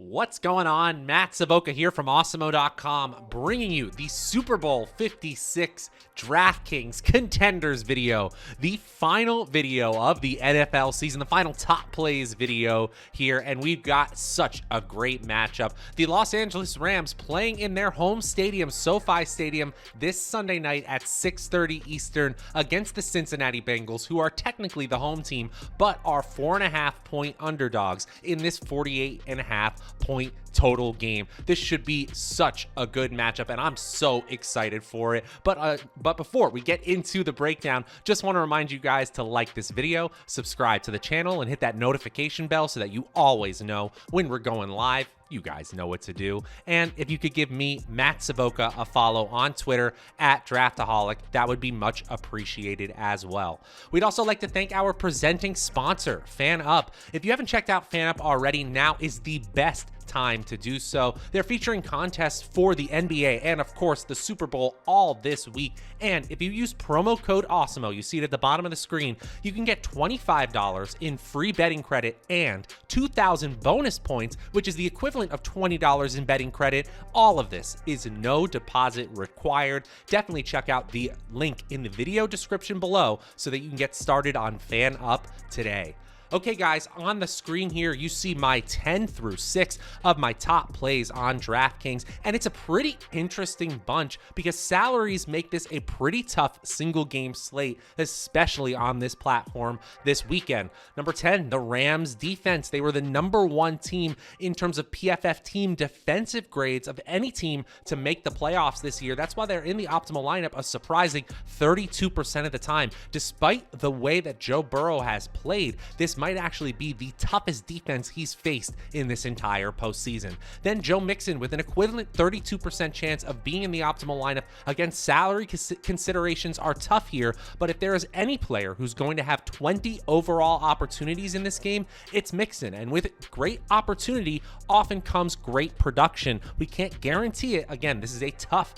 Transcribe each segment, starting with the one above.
What's going on? Matt Savoca here from Awesemo.com, bringing you the Super Bowl 56 DraftKings Contenders video, the final video of the NFL season, the final top plays video here, and we've got such a great matchup. The Los Angeles Rams playing in their home stadium, SoFi Stadium, this Sunday night at 6:30 Eastern against the Cincinnati Bengals, who are technically the home team, but are 4.5-point underdogs in this 48.5-point total game. This should be such a good matchup, and I'm so excited for it. But before we get into the breakdown, just want to remind you guys to like this video, subscribe to the channel, and hit that notification bell so that you always know when we're going live. You guys know what to do. And if you could give me, Matt Savoca, a follow on Twitter at Draftaholic, that would be much appreciated as well. We'd also like to thank our presenting sponsor, FanUp. If you haven't checked out FanUp already, now is the best time to do so. They're featuring contests for the NBA and of course the Super Bowl all this week. And if you use promo code Awesemo, you see it at the bottom of the screen, you can get $25 in free betting credit and 2,000 bonus points, which is the equivalent of $20 in betting credit. All of this is no deposit required. Definitely check out the link in the video description below so that you can get started on FanUp today. Okay, guys, on the screen here, you see my 10 through 6 of my top plays on DraftKings, and it's a pretty interesting bunch because salaries make this a pretty tough single game slate, especially on this platform this weekend. Number 10, the Rams defense. They were the #1 team in terms of PFF team defensive grades of any team to make the playoffs this year. That's why they're in the optimal lineup a surprising 32% of the time. Despite the way that Joe Burrow has played, this might actually be the toughest defense he's faced in this entire postseason. Then Joe Mixon with an equivalent 32% chance of being in the optimal lineup. Again, salary considerations are tough here, but if there is any player who's going to have 20 overall opportunities in this game, it's Mixon. And with great opportunity often comes great production. We can't guarantee it. Again, this is a tough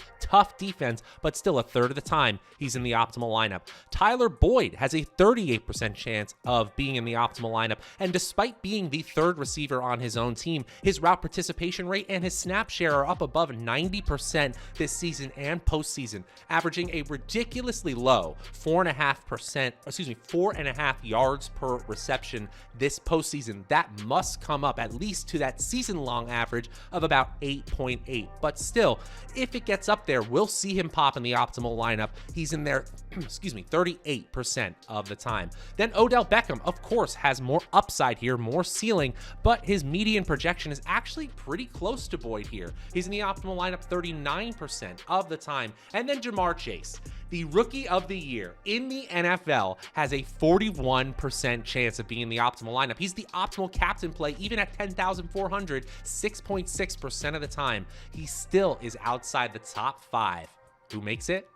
defense, but still a third of the time he's in the optimal lineup. Tyler Boyd has a 38% chance of being in the optimal lineup, and despite being the third receiver on his own team, his route participation rate and his snap share are up above 90% this season and postseason, averaging a ridiculously low 4.5 yards per reception this postseason. That must come up at least to that season-long average of about 8.8. But still, if it gets up there, we'll see him pop in the optimal lineup. He's in there, 38% of the time. Then Odell Beckham, of course, has more upside here, more ceiling, but his median projection is actually pretty close to Boyd here. He's in the optimal lineup 39% of the time. And then Jamar Chase, the rookie of the year in the NFL, has a 41% chance of being in the optimal lineup. He's the optimal captain play, even at 10,400, 6.6% of the time. He still is outside the top 5. Who makes it?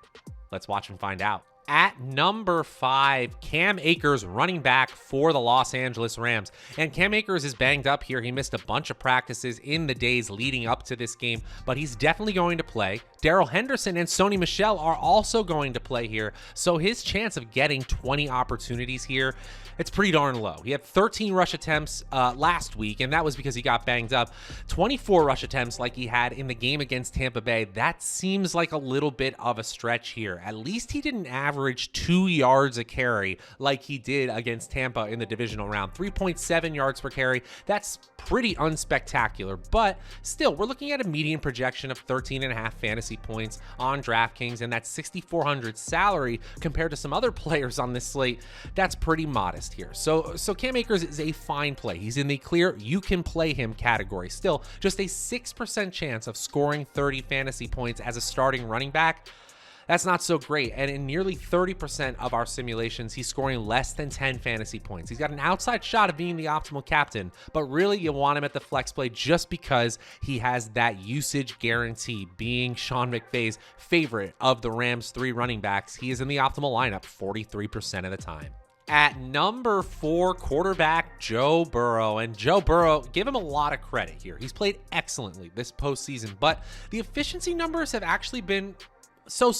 Let's watch and find out. At number 5, Cam Akers, running back for the Los Angeles Rams. And Cam Akers is banged up here. He missed a bunch of practices in the days leading up to this game, but he's definitely going to play. Darrell Henderson and Sony Michel are also going to play here, so his chance of getting 20 opportunities here, it's pretty darn low. He had 13 rush attempts last week, and that was because he got banged up. 24 rush attempts like he had in the game against Tampa Bay. That seems like a little bit of a stretch here. At least he didn't average 2 yards a carry like he did against Tampa in the divisional round. 3.7 yards per carry. That's pretty unspectacular, but still, we're looking at a median projection of 13.5 fantasy points on DraftKings, and that 6,400 salary compared to some other players on this slate, that's pretty modest here. So Cam Akers is a fine play. He's in the clear you can play him category. Still, just a 6% chance of scoring 30 fantasy points as a starting running back. That's not so great. And in nearly 30% of our simulations, he's scoring less than 10 fantasy points. He's got an outside shot of being the optimal captain, but really you want him at the flex play just because he has that usage guarantee, being Sean McVay's favorite of the Rams' 3 running backs. He is in the optimal lineup 43% of the time. At number 4, quarterback Joe Burrow. And Joe Burrow, give him a lot of credit here. He's played excellently this postseason, but the efficiency numbers have actually been so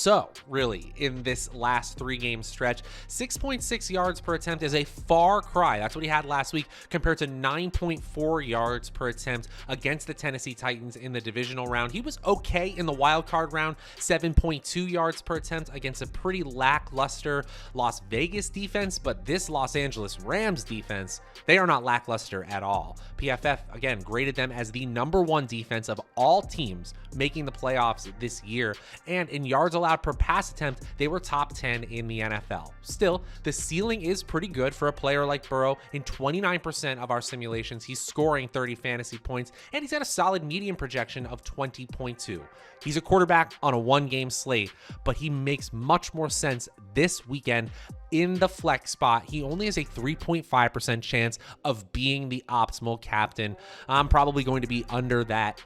really in this last 3-game stretch. 6.6 yards per attempt is a far cry. That's what he had last week compared to 9.4 yards per attempt against the Tennessee Titans in the divisional round. He was okay in the wild card round, 7.2 yards per attempt against a pretty lackluster Las Vegas defense, but this Los Angeles Rams defense, they are not lackluster at all. PFF, again, graded them as the #1 defense of all teams making the playoffs this year, and in yards allowed per pass attempt, they were top 10 in the NFL. Still, the ceiling is pretty good for a player like Burrow. In 29% of our simulations, he's scoring 30 fantasy points, and he's at a solid median projection of 20.2. He's a quarterback on a 1-game slate, but he makes much more sense this weekend in the flex spot. He only has a 3.5% chance of being the optimal captain. I'm probably going to be under that,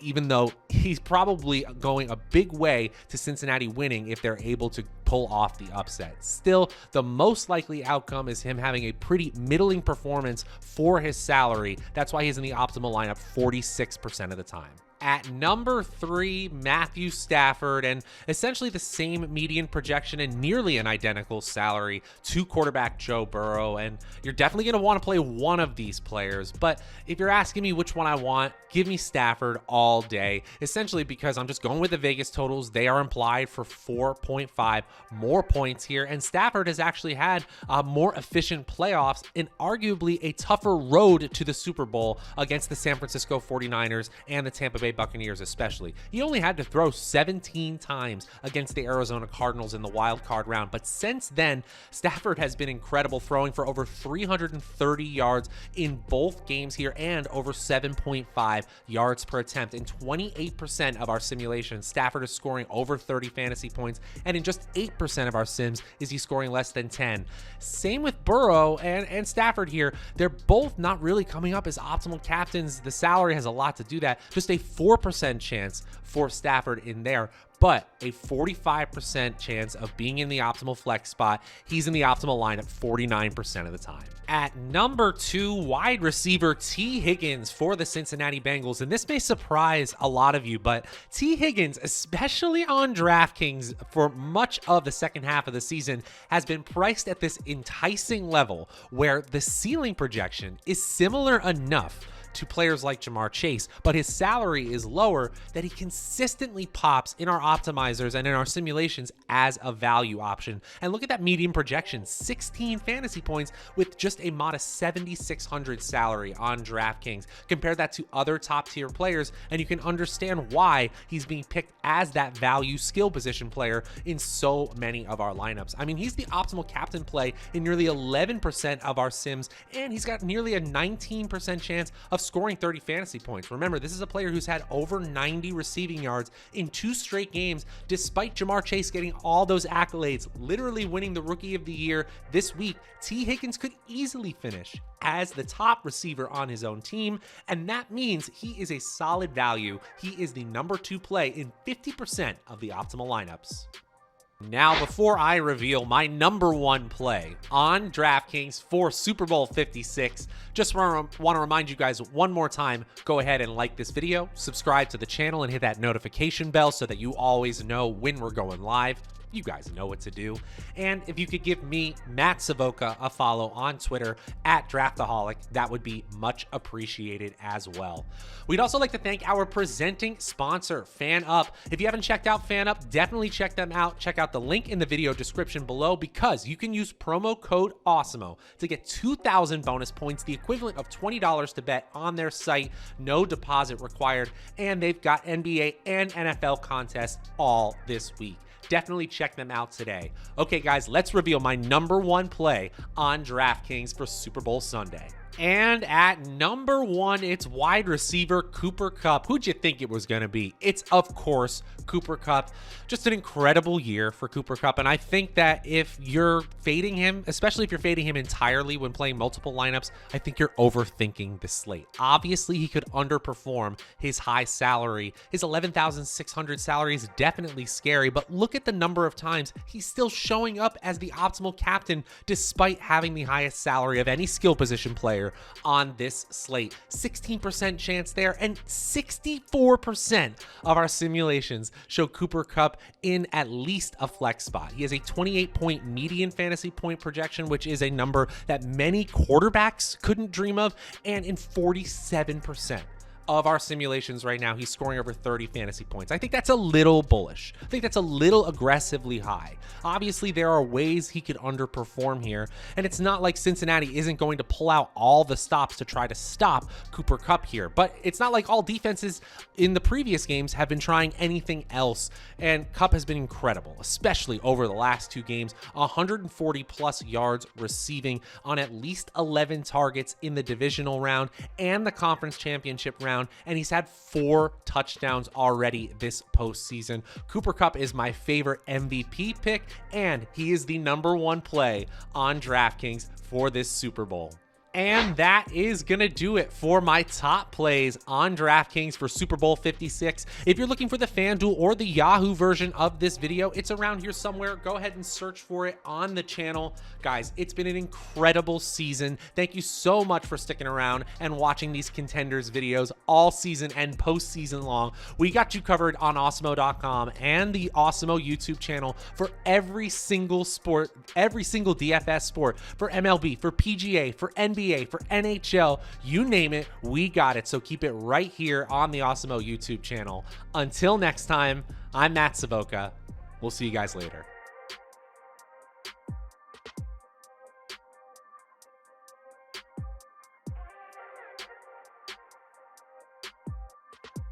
even though he's probably going a big way to Cincinnati winning if they're able to pull off the upset. Still, the most likely outcome is him having a pretty middling performance for his salary. That's why he's in the optimal lineup 46% of the time. At number 3, Matthew Stafford, and essentially the same median projection and nearly an identical salary to quarterback Joe Burrow. And you're definitely going to want to play one of these players. But if you're asking me which one I want, give me Stafford all day, essentially because I'm just going with the Vegas totals. They are implied for 4.5 more points here. And Stafford has actually had more efficient playoffs and arguably a tougher road to the Super Bowl against the San Francisco 49ers and the Tampa Bay Buccaneers especially. He only had to throw 17 times against the Arizona Cardinals in the wild card round, but since then, Stafford has been incredible, throwing for over 330 yards in both games here and over 7.5 yards per attempt. In 28% of our simulations, Stafford is scoring over 30 fantasy points, and in just 8% of our sims is he scoring less than 10. Same with Burrow and Stafford here. They're both not really coming up as optimal captains. The salary has a lot to do that. Just a 4% chance for Stafford in there, but a 45% chance of being in the optimal flex spot. He's in the optimal lineup 49% of the time. At number 2, wide receiver T. Higgins for the Cincinnati Bengals. And this may surprise a lot of you, but T. Higgins, especially on DraftKings for much of the second half of the season, has been priced at this enticing level where the ceiling projection is similar enough to players like Jamar Chase, but his salary is lower, that he consistently pops in our optimizers and in our simulations as a value option. And look at that median projection, 16 fantasy points with just a modest 7,600 salary on DraftKings. Compare that to other top tier players, and you can understand why he's being picked as that value skill position player in so many of our lineups. I mean, he's the optimal captain play in nearly 11% of our sims, and he's got nearly a 19% chance of scoring 30 fantasy points. Remember, this is a player who's had over 90 receiving yards in 2 straight games, despite Jamar Chase getting all those accolades, literally winning the Rookie of the Year this week. T. Higgins could easily finish as the top receiver on his own team, and that means he is a solid value. He is the number 2 play in 50% of the optimal lineups. Now, before I reveal my number 1 play on DraftKings for Super Bowl 56, just want to remind you guys one more time, go ahead and like this video, subscribe to the channel, and hit that notification bell so that you always know when we're going live. You guys know what to do. And if you could give me, Matt Savoca, a follow on Twitter at Draftaholic, that would be much appreciated as well. We'd also like to thank our presenting sponsor, FanUp. If you haven't checked out FanUp, definitely check them out. Check out the link in the video description below, because you can use promo code Awesemo to get 2,000 bonus points, the equivalent of $20 to bet on their site. No deposit required. And they've got NBA and NFL contests all this week. Definitely check them out today. Okay, guys, let's reveal my number 1 play on DraftKings for Super Bowl Sunday. And at number 1, it's wide receiver Cooper Kupp. Who'd you think it was going to be? It's, of course, Cooper Kupp. Just an incredible year for Cooper Kupp. And I think that if you're fading him, especially if you're fading him entirely when playing multiple lineups, I think you're overthinking the slate. Obviously, he could underperform his high salary. His 11,600 salary is definitely scary, but look at the number of times he's still showing up as the optimal captain despite having the highest salary of any skill position player player on this slate. 16% chance there, and 64% of our simulations show Cooper Kupp in at least a flex spot. He has a 28-point median fantasy point projection, which is a number that many quarterbacks couldn't dream of, and in 47% of our simulations right now, he's scoring over 30 fantasy points. I think that's a little bullish. I think that's a little aggressively high. Obviously, there are ways he could underperform here, and it's not like Cincinnati isn't going to pull out all the stops to try to stop Cooper Kupp here, but it's not like all defenses in the previous games have been trying anything else, and Kupp has been incredible, especially over the last 2 games. 140 plus yards receiving on at least 11 targets in the divisional round and the conference championship round, and he's had 4 touchdowns already this postseason. Cooper Kupp is my favorite MVP pick, and he is the #1 play on DraftKings for this Super Bowl. And that is going to do it for my top plays on DraftKings for Super Bowl 56. If you're looking for the FanDuel or the Yahoo version of this video, it's around here somewhere. Go ahead and search for it on the channel. Guys, it's been an incredible season. Thank you so much for sticking around and watching these contenders videos all season and postseason long. We got you covered on Awesemo.com and the Awesemo YouTube channel for every single sport, every single DFS sport, for MLB, for PGA, for NBA, for NHL, you name it, we got it. So keep it right here on the Awesemo YouTube channel. Until next time, I'm Matt Savoca. We'll see you guys later.